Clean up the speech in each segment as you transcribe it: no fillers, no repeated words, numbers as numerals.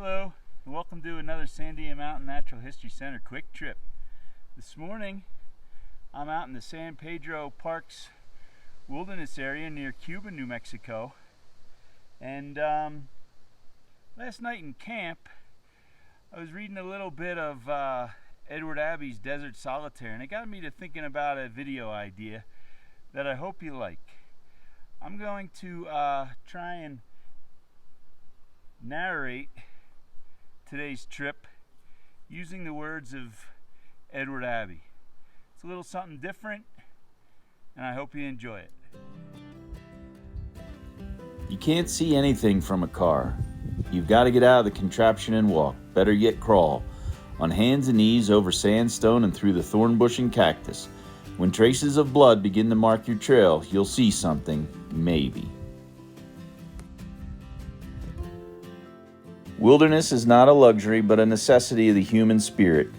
Hello, and welcome to another Sandia Mountain Natural History Center quick trip. This morning, I'm out in the San Pedro Parks wilderness area near Cuba, New Mexico. And last night in camp, I was reading a little bit of Edward Abbey's Desert Solitaire, and it got me to thinking about a video idea that I hope you like. I'm going to try and narrate today's trip using the words of Edward Abbey. It's a little something different, and I hope you enjoy it. You can't see anything from a car. You've got to get out of the contraption and walk, better yet crawl, on hands and knees over sandstone and through the thorn bush and cactus. When traces of blood begin to mark your trail, you'll see something, maybe. Wilderness is not a luxury, but a necessity of the human spirit,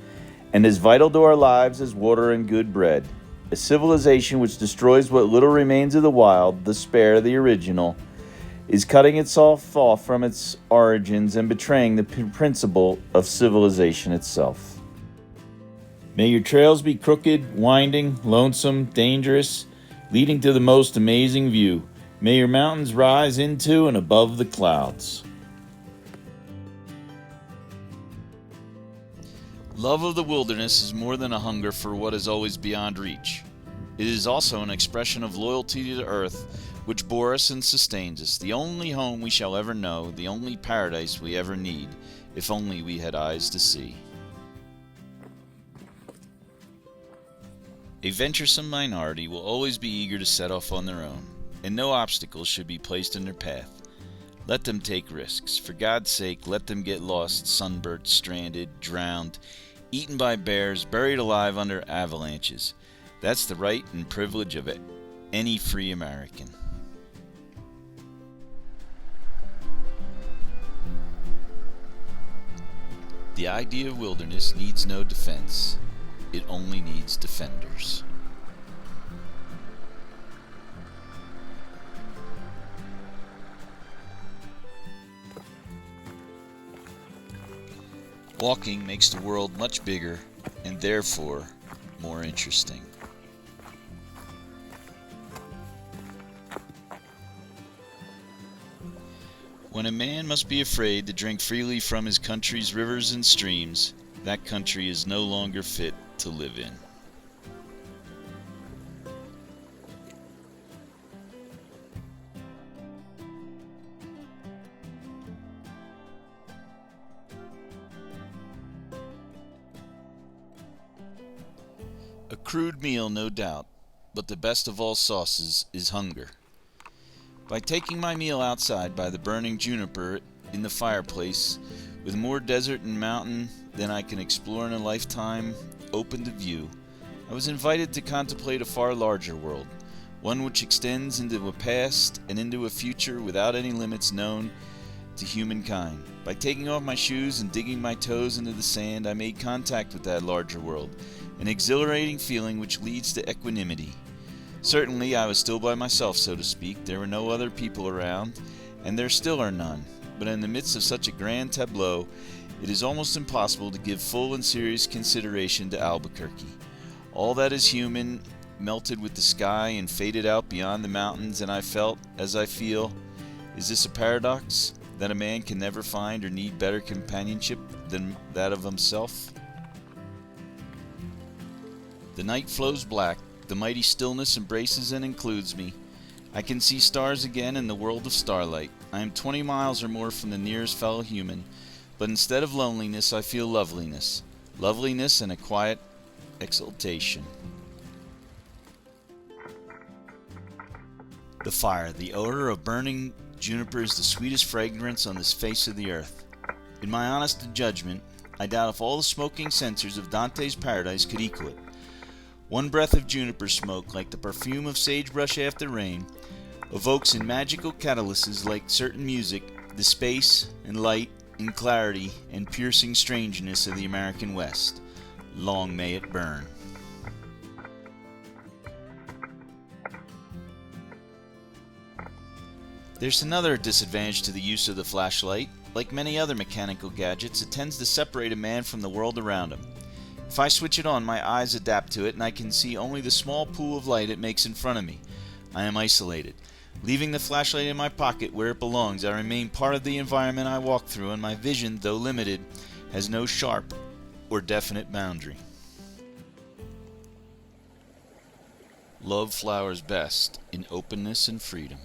and as vital to our lives as water and good bread. A civilization which destroys what little remains of the wild, the spare, the original, is cutting itself off from its origins and betraying the principle of civilization itself. May your trails be crooked, winding, lonesome, dangerous, leading to the most amazing view. May your mountains rise into and above the clouds. Love of the wilderness is more than a hunger for what is always beyond reach. It is also an expression of loyalty to the earth, which bore us and sustains us, the only home we shall ever know, the only paradise we ever need, if only we had eyes to see. A venturesome minority will always be eager to set off on their own, and no obstacles should be placed in their path. Let them take risks. For God's sake, let them get lost, sunburnt, stranded, drowned, eaten by bears, buried alive under avalanches. That's the right and privilege of any free American. The idea of wilderness needs no defense. It only needs defenders. Walking makes the world much bigger and therefore more interesting. When a man must be afraid to drink freely from his country's rivers and streams, that country is no longer fit to live in. A crude meal, no doubt, but the best of all sauces is hunger. By taking my meal outside by the burning juniper in the fireplace, with more desert and mountain than I can explore in a lifetime open to view, I was invited to contemplate a far larger world, one which extends into a past and into a future without any limits known to humankind. By taking off my shoes and digging my toes into the sand, I made contact with that larger world, an exhilarating feeling which leads to equanimity. Certainly, I was still by myself, so to speak. There were no other people around, and there still are none. But in the midst of such a grand tableau, it is almost impossible to give full and serious consideration to Albuquerque. All that is human melted with the sky and faded out beyond the mountains, and I felt, as I feel, is this a paradox, that a man can never find or need better companionship than that of himself? The night flows black. The mighty stillness embraces and includes me. I can see stars again in the world of starlight. I am 20 miles or more from the nearest fellow human, but instead of loneliness I feel loveliness. Loveliness and a quiet exultation. The fire, the odor of burning juniper is the sweetest fragrance on this face of the earth. In my honest judgment, I doubt if all the smoking censers of Dante's Paradise could equal it. One breath of juniper smoke, like the perfume of sagebrush after rain, evokes in magical catalysts like certain music the space and light and clarity and piercing strangeness of the American West. Long may it burn. There's another disadvantage to the use of the flashlight. like many other mechanical gadgets, it tends to separate a man from the world around him. If I switch it on, my eyes adapt to it and I can see only the small pool of light it makes in front of me. I am isolated. Leaving the flashlight in my pocket where it belongs, I remain part of the environment I walk through, and my vision, though limited, has no sharp or definite boundary. Love flowers best in openness and freedom.